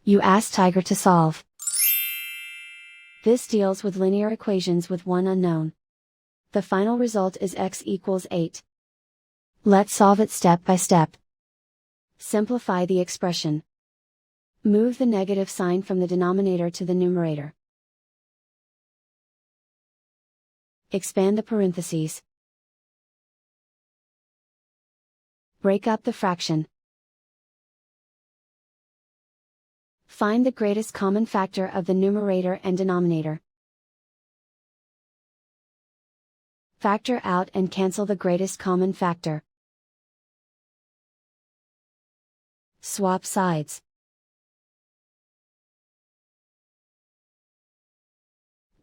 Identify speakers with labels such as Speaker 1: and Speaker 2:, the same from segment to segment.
Speaker 1: You ask Tiger to solve. This deals with linear equations with one unknown. The final result is x equals 8. Let's solve it step by step. Simplify the expression. Move the negative sign from the denominator to the numerator. Expand the parentheses. Break up the fraction. Find the greatest common factor of the numerator and denominator. Factor out and cancel the greatest common factor. Swap sides.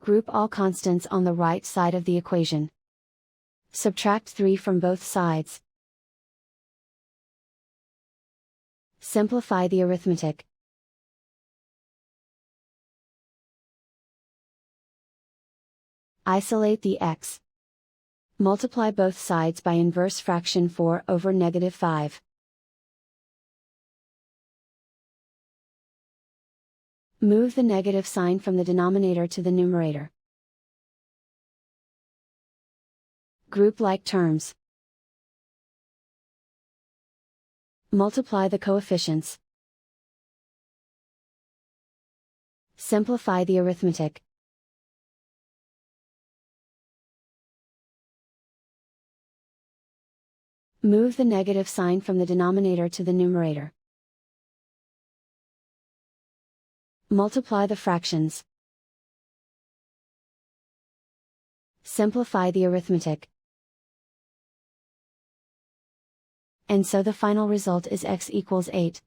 Speaker 1: Group all constants on the right side of the equation. Subtract 3 from both sides. Simplify the arithmetic. Isolate the x. Multiply both sides by inverse fraction 4 over -5. Move the negative sign from the denominator to the numerator. Group like terms. Multiply the coefficients. Simplify the arithmetic. Move the negative sign from the denominator to the numerator. Multiply the fractions. Simplify the arithmetic. And so the final result is x equals 8.